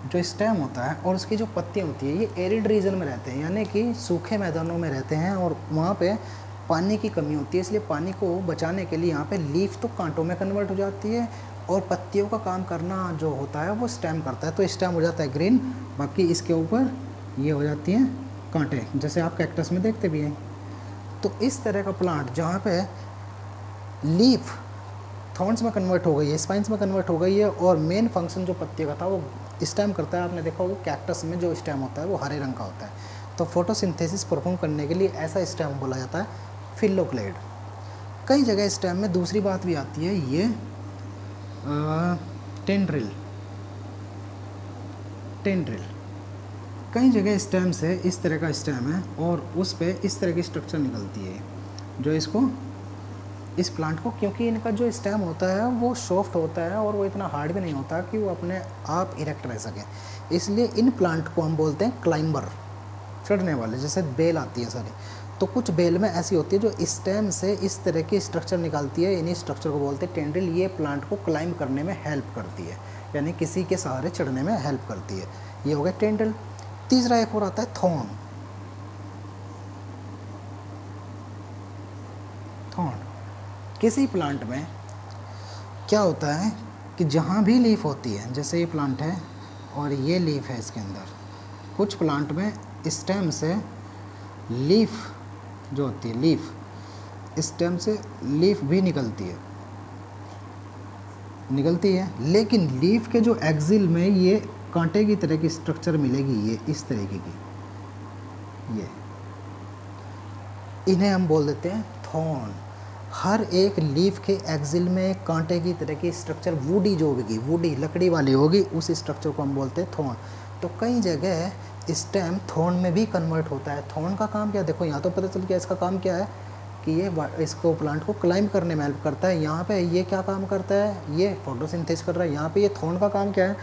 जो स्टेम होता है और उसकी जो पत्तियाँ होती है ये एरिड रीजन में रहते हैं, यानी कि सूखे मैदानों में रहते हैं और वहाँ पे पानी की कमी होती है, इसलिए पानी को बचाने के लिए यहाँ पे लीफ तो कांटों में कन्वर्ट हो जाती है और पत्तियों का काम करना जो होता है वो स्टेम करता है, तो स्टेम हो जाता है ग्रीन, बाकी इसके ऊपर ये हो जाती हैं कांटे, जैसे आप कैक्टस में देखते भी हैं। तो इस तरह का प्लांट जहाँ पे लीफ थॉर्न्स में कन्वर्ट हो गई है, स्पाइन्स में कन्वर्ट हो गई है, और मेन फंक्शन जो पत्तियों का था वो स्टेम करता है। आपने देखा होगा कैक्टस में जो स्टेम होता है वो हरे रंग का होता है, तो फोटोसिंथेसिस परफॉर्म करने के लिए ऐसा स्टेम बोला जाता है फिलोक्लेड। कई जगह स्टेम में दूसरी बात भी आती है, ये टेंड्रिल। कई जगह स्टेम्स है, इस तरह का स्टेम है और उस पे इस तरह की स्ट्रक्चर निकलती है जो इसको इस प्लांट को, क्योंकि इनका जो स्टेम होता है वो सॉफ्ट होता है और वो इतना हार्ड भी नहीं होता कि वो अपने आप इरेक्ट रह सके, इसलिए इन प्लांट को हम बोलते हैं क्लाइंबर, चढ़ने वाले। जैसे बेल आती है सारी, तो कुछ बेल में ऐसी होती है जो स्टेम से इस तरह की स्ट्रक्चर निकालती है, इन्हीं स्ट्रक्चर को बोलते हैं टेंड्रिल। ये प्लांट को क्लाइंब करने में हेल्प करती है, यानी किसी के सहारे चढ़ने में हेल्प करती है। ये हो गया टेंड्रिल। तीसरा एक और आता है थॉर्न। थॉर्न किसी प्लांट में क्या होता है कि जहाँ भी लीफ होती है, जैसे ये प्लांट है और ये लीफ है इसके अंदर, कुछ प्लांट में स्टेम से लीफ जो होती है, लीफ स्टेम से लीफ भी निकलती है, लेकिन लीफ के जो एक्सिल में ये कांटे की तरह की स्ट्रक्चर मिलेगी, ये इस तरीके की, ये इन्हें हम बोल देते हैं थॉर्न। हर एक लीफ के एक्सिल में कांटे की तरह की स्ट्रक्चर वुडी जो होगी, वुडी लकड़ी वाली होगी, उस स्ट्रक्चर को हम बोलते हैं थॉर्न। तो कई जगह स्टेम थॉर्न में भी कन्वर्ट होता है। थॉर्न का काम क्या है, देखो यहाँ तो पता चल गया इसका काम क्या है कि ये इसको प्लांट को क्लाइंब करने में हेल्प करता है। यहाँ पे ये क्या काम करता है, ये फोटोसिंथेसिस कर रहा है। यहाँ पे ये थॉर्न का काम क्या है,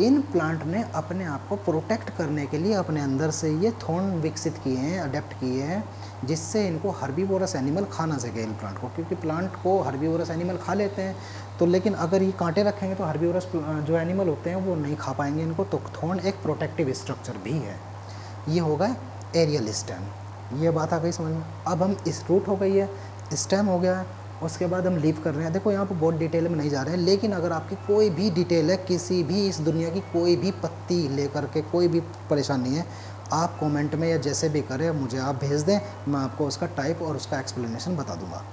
इन प्लांट ने अपने आप को प्रोटेक्ट करने के लिए अपने अंदर से ये थॉर्न विकसित किए हैं, अडेप्ट किए हैं, जिससे इनको हर्बीवोरस एनिमल खा ना सके इन प्लांट को, क्योंकि प्लांट को हर्बीवोरस एनिमल खा लेते हैं। तो लेकिन अगर ये कांटे रखेंगे तो हर्बीवोरस जो एनिमल होते हैं वो नहीं खा पाएंगे इनको। तो थॉर्न एक प्रोटेक्टिव स्ट्रक्चर भी है। ये होगा एरियल स्टेम। ये बात आ गई समझ में। अब हम इस रूट हो गई है, स्टेम हो गया है, उसके बाद हम लीव कर रहे हैं। देखो यहाँ पर बहुत डिटेल में नहीं जा रहे हैं, लेकिन अगर आपकी कोई भी डिटेल है, किसी भी इस दुनिया की कोई भी पत्ती लेकर के कोई भी परेशानी है, आप कमेंट में या जैसे भी करें मुझे आप भेज दें, मैं आपको उसका टाइप और उसका एक्सप्लेनेशन बता दूंगा।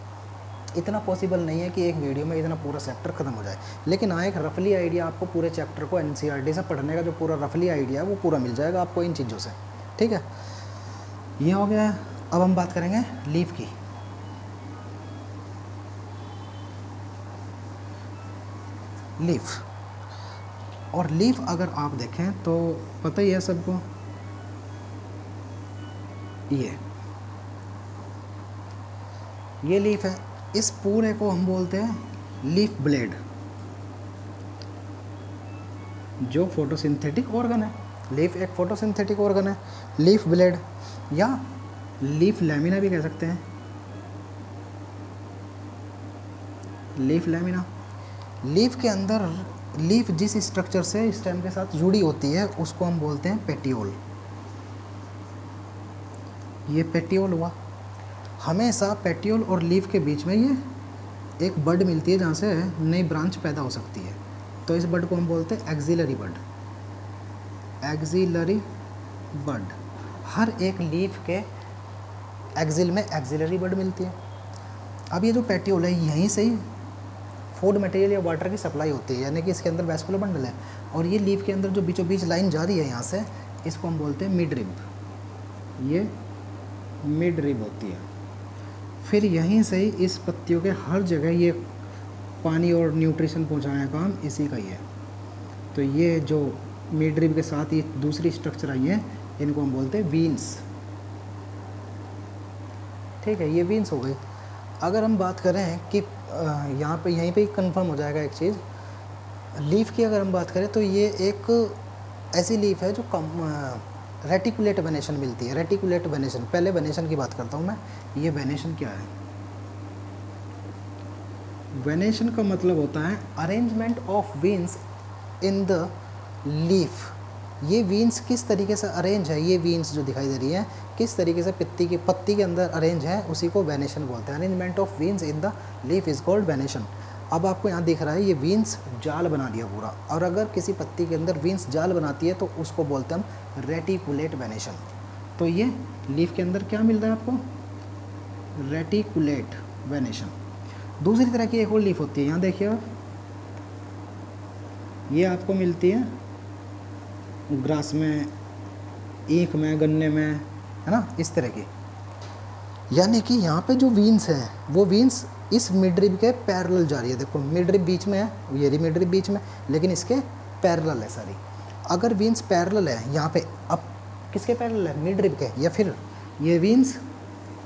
इतना पॉसिबल नहीं है कि एक वीडियो में इतना पूरा चैप्टर ख़त्म हो जाए, लेकिन हाँ एक रफली आइडिया आपको पूरे चैप्टर को एनसीईआरटी से पढ़ने का जो पूरा रफली आइडिया है वो पूरा मिल जाएगा आपको इन चीज़ों से। ठीक है, ये हो गया। अब हम बात करेंगे लीफ की। लीफ और लीफ अगर आप देखें तो पता ही है सबको, ये लीफ है। इस पूरे को हम बोलते हैं लीफ ब्लेड, जो फोटोसिंथेटिक ऑर्गन है। लीफ एक फोटोसिंथेटिक ऑर्गन है। लीफ ब्लेड या लीफ लैमिना भी कह सकते हैं। लीफ लैमिना, लीफ के अंदर लीफ जिस स्ट्रक्चर से स्टेम के साथ जुड़ी होती है उसको हम बोलते हैं पेटियोल। ये पेटियोल हुआ। हमेशा पेटियोल और लीफ के बीच में ये एक बड मिलती है जहाँ से नई ब्रांच पैदा हो सकती है। तो इस बड को हम बोलते हैं एक्सिलरी बड। एक्सिलरी बड, हर एक लीफ के एक्सिल में एक्सिलरी बड मिलती है। अब ये जो पेटियोल है यहीं से ही फूड मटेरियल या वाटर की सप्लाई होती है, यानी कि इसके अंदर वैस्कुलर बंडल है, और ये लीफ के अंदर जो बीचों बीच लाइन जा रही है यहाँ से, इसको हम बोलते हैं मिड रिब। ये मिड रिब होती है। फिर यहीं से ही इस पत्तियों के हर जगह ये पानी और न्यूट्रिशन पहुँचाने का काम इसी का ही है। तो ये जो मिड रिब के साथ ये दूसरी स्ट्रक्चर आई है, इनको हम बोलते हैं वीन्स। ठीक है, ये वीन्स हो गई। अगर हम बात करें कि यहाँ पे यहीं पे कंफर्म हो जाएगा एक चीज़, लीफ की अगर हम बात करें तो ये एक ऐसी लीफ है जो रेटिकुलेट वेनेशन मिलती है। रेटिकुलेट वेनेशन, पहले वेनेशन की बात करता हूँ मैं। ये वेनेशन क्या है? वेनेशन का मतलब होता है arrangement of veins in the leaf. ये वीन्स किस तरीके से अरेंज है, ये वीन्स जो दिखाई दे रही है किस तरीके से पत्ती के अंदर अरेंज है, उसी को वेनेशन बोलते हैं। Arrangement of veins in the leaf is called venation. अब आपको यहाँ दिख रहा है ये वीन्स जाल बना दिया पूरा, और अगर किसी पत्ती के अंदर वीन्स जाल बनाती है तो उसको बोलते हैं हम रेटिकुलेट वेनेशन। तो ये लीफ के अंदर क्या मिल रहा है आपको? Reticulate venation. दूसरी तरह की एक और लीफ होती है, यहाँ देखिए आप, ये आपको मिलती है ग्रास में, ईख में, गन्ने में, है ना, इस तरह की। यानी कि यहाँ पे जो वीन्स हैं वो वीन्स इस मिड रिब के पैरेलल जा रही है। देखो मिड रिब बीच में है, ये रही मिड रिब बीच में, लेकिन इसके पैरेलल है सारी। अगर वीन्स पैरेलल है यहाँ पे, अब किसके पैरेलल है? मिड रिब के। या फिर ये वीन्स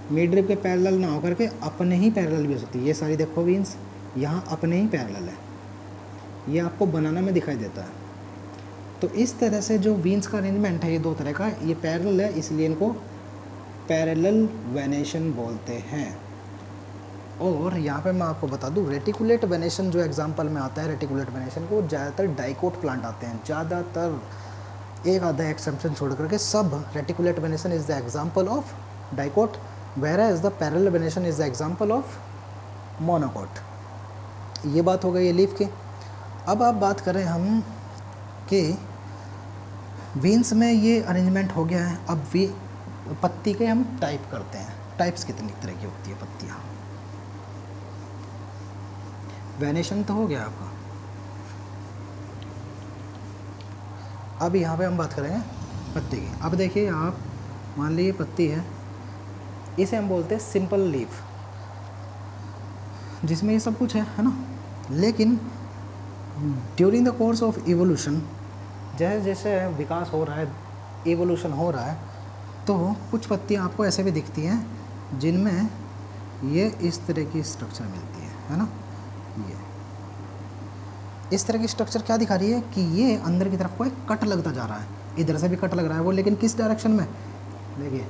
मिड रिब के पैरेलल ना होकर के अपने ही पैरेलल भी हो सकती है। ये सारी देखो वीन्स यहाँ अपने ही पैरेलल है, ये आपको बनाना में दिखाई देता है। तो इस तरह से जो वीन्स का अरेंजमेंट है ये दो तरह का, ये पैरेलल है इसलिए इनको पैरेलल वेनेशन बोलते हैं। और यहाँ पे मैं आपको बता दूँ रेटिकुलेट वेनेशन जो एग्जांपल में आता है, रेटिकुलेट वेनेशन को ज़्यादातर डाइकोट प्लांट आते हैं, ज़्यादातर एक आधा एक्सेप्शन छोड़ करके सब reticulate venation is the example of dicot, whereas the parallel venation is the example of monocot. ये बात हो गई है लीफ की। अब आप बात करें हम कि वीन्स में ये अरेंजमेंट हो गया है, अब पत्ती के हम टाइप करते हैं। टाइप्स कितनी तरह की होती है पत्तियाँ? वेनेशन तो हो गया आपका। अब यहाँ पे हम बात करेंगे पत्ती की। अब देखिए आप मान लीजिए पत्ती है, इसे हम बोलते हैं सिंपल लीफ, जिसमें ये सब कुछ है ना। लेकिन during the course of evolution, जैसे जैसे विकास हो रहा है, इवोल्यूशन हो रहा है, तो कुछ पत्तियाँ आपको ऐसे भी दिखती हैं जिनमें ये इस तरह की स्ट्रक्चर मिलती है ना। ये इस तरह की स्ट्रक्चर क्या दिखा रही है कि ये अंदर की तरफ कोई कट लगता जा रहा है, इधर से भी कट लग रहा है वो, लेकिन किस डायरेक्शन में? देखिए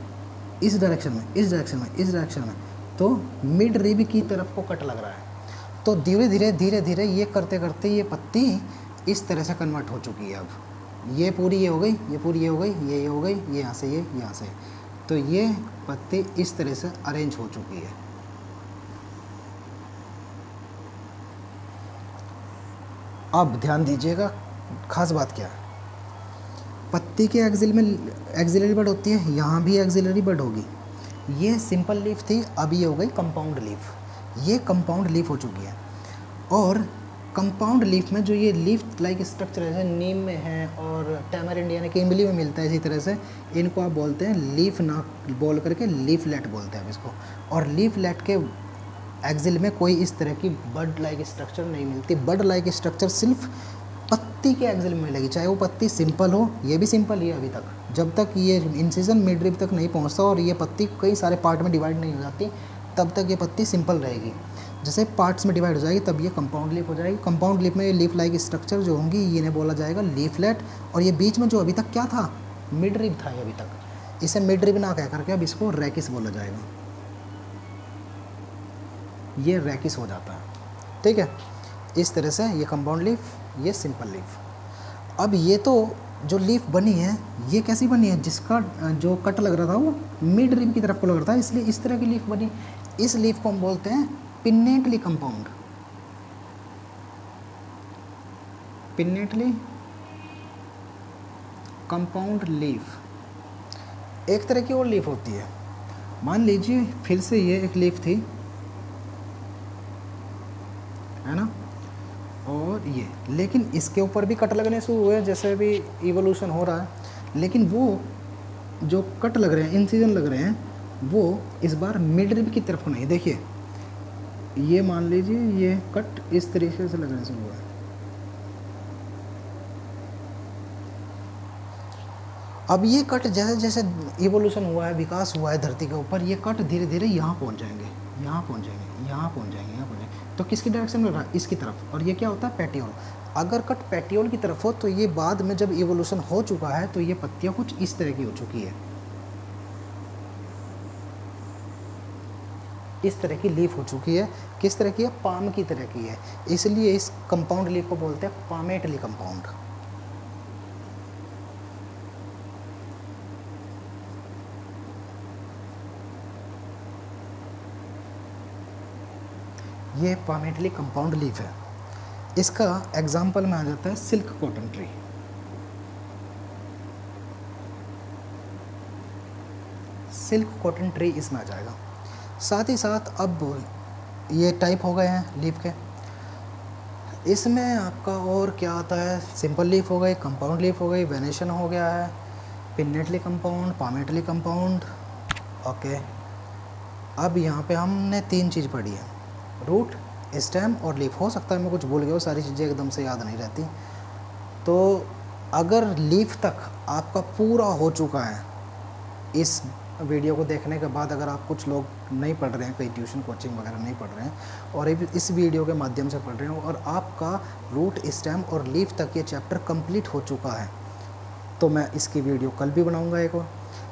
इस डायरेक्शन में, इस डायरेक्शन में, इस डायरेक्शन में, तो मिड रिब की तरफ को कट लग रहा है। तो धीरे धीरे धीरे धीरे ये करते करते ये पत्ती इस तरह से कन्वर्ट हो चुकी है। अब ये पूरी ये हो गई, ये पूरी ये हो गई, ये हो गई, ये यहाँ से, ये यहाँ से, तो ये पत्ती इस तरह से अरेंज हो चुकी है। अब ध्यान दीजिएगा, खास बात क्या है, पत्ती के एक्सिल में एक्सिलरी बड होती है, यहाँ भी एक्सिलरी बड होगी। ये सिंपल लीफ थी, अब ये हो गई कंपाउंड लीफ, ये कंपाउंड लीफ हो चुकी है। और कंपाउंड लीफ में जो ये लीफ लाइक स्ट्रक्चर है, जैसे नीम में है और टैमरिंड यानी कि इमली में मिलता है, इसी तरह से इनको आप बोलते हैं लीफ ना बोल करके लीफलेट बोलते हैं आप इसको। और लीफलेट के एक्सिल में कोई इस तरह की बड लाइक स्ट्रक्चर नहीं मिलती। बड लाइक स्ट्रक्चर सिर्फ पत्ती के एक्सिल में मिलेगी, चाहे वो पत्ती सिंपल हो, ये भी सिंपल ही है अभी तक, जब तक ये इंसिजन मिड रिब तक नहीं पहुंचता और ये पत्ती कई सारे पार्ट में डिवाइड नहीं हो जाती, तब तक ये पत्ती सिंपल रहेगी। जैसे पार्ट्स में डिवाइड हो जाएगी तब ये कंपाउंड लीफ हो जाएगी। कंपाउंड लीफ में ये लीफ लाइक स्ट्रक्चर जो होंगी ये इन्हें बोला जाएगा लीफलेट। और ये बीच में जो अभी तक क्या था, मिड रिब था, ये अभी तक, इसे मिड रिब ना कह करके अब इसको रैकिस बोला जाएगा, ये रैकिस हो जाता है। ठीक है, इस तरह से ये कंपाउंड लीफ, ये सिंपल लीफ। अब ये तो जो लीफ बनी है ये कैसी बनी है, जिसका जो कट लग रहा था वो मिड रिब की तरफ को लग रहा था, इसलिए इस तरह की लीफ बनी। इस लीफ को हम बोलते हैं pinnately compound, pinnately compound leaf. एक तरह की और लीफ होती है, मान लीजिए फिर से ये एक लीफ थी, है ना, और ये, लेकिन इसके ऊपर भी कट लगने शुरू हुए जैसे भी इवोल्यूशन हो रहा है, लेकिन वो जो कट लग रहे हैं, इंसिजन लग रहे हैं, वो इस बार मिड रिब की तरफ को नहीं। देखिए ये मान लीजिए ये कट इस तरीके से लगने शुरू हुआ है, अब ये कट जैसे जैसे इवोल्यूशन हुआ है, विकास हुआ है धरती के ऊपर, ये कट धीरे धीरे यहाँ पहुँच जाएंगे, यहाँ पहुँच जाएंगे, यहाँ पहुँच जाएंगे, यहाँ पहुँच जाएंगे। तो किसकी डायरेक्शन में रहा, इसकी तरफ। और ये क्या होता है, पेटियोल। अगर कट पेटियोल की तरफ हो तो ये बाद में जब इवोल्यूशन हो चुका है तो ये पत्तियाँ कुछ इस तरह की हो चुकी है, इस तरह की लीफ हो चुकी है। किस तरह की है, पाम की तरह की है, इसलिए इस कंपाउंड लीफ को बोलते हैं पामेटली कंपाउंड। ये पामेटली कंपाउंड लीफ है। इसका एग्जाम्पल में आ जाता है silk cotton tree. Silk cotton tree इसमें आ जाएगा। साथ ही साथ अब ये टाइप हो गए हैं लीफ के, इसमें आपका और क्या आता है, सिंपल लीफ हो गई, कंपाउंड लीफ हो गई, वेनेशन हो गया है, pinnately compound, palmately compound. Okay, अब यहाँ पे हमने 3 चीज़ पढ़ी है, रूट, स्टेम और लीफ। हो सकता है मैं कुछ भूल गया, सारी चीज़ें एकदम से याद नहीं रहती। तो अगर लीफ तक आपका पूरा हो चुका है इस वीडियो को देखने के बाद अगर आप कुछ लोग नहीं पढ़ रहे हैं, कहीं ट्यूशन कोचिंग वगैरह नहीं पढ़ रहे हैं और इस वीडियो के माध्यम से पढ़ रहे हो और आपका रूट स्टेम और लीफ तक ये चैप्टर कंप्लीट हो चुका है, तो मैं इसकी वीडियो कल भी बनाऊंगा एक और।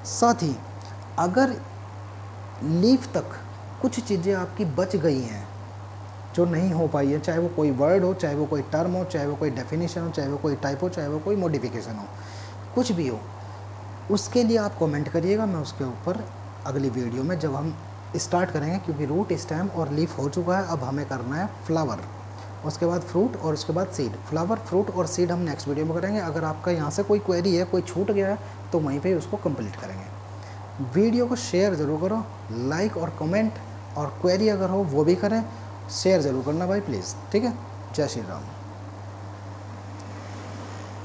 साथ ही अगर लीफ तक कुछ चीज़ें आपकी बच गई हैं जो नहीं हो पाई है, चाहे वो कोई वर्ड हो, चाहे वो कोई टर्म हो, चाहे वो कोई डेफिनेशन हो, चाहे वो कोई टाइप हो, चाहे वो कोई मॉडिफिकेशन हो, कुछ भी हो, उसके लिए आप कमेंट करिएगा। मैं उसके ऊपर अगली वीडियो में जब हम स्टार्ट करेंगे, क्योंकि रूट स्टेम और लीफ हो चुका है, अब हमें करना है फ्लावर, उसके बाद फ्रूट और उसके बाद सीड। फ्लावर, फ्रूट और सीड हम नेक्स्ट वीडियो में करेंगे। अगर आपका यहाँ से कोई क्वेरी है, कोई छूट गया है, तो वहीं पे उसको कंप्लीट करेंगे। वीडियो को शेयर ज़रूर करो, लाइक और कमेंट, और क्वेरी अगर हो वो भी करें। शेयर ज़रूर करना भाई प्लीज़, ठीक है। जय श्री राम।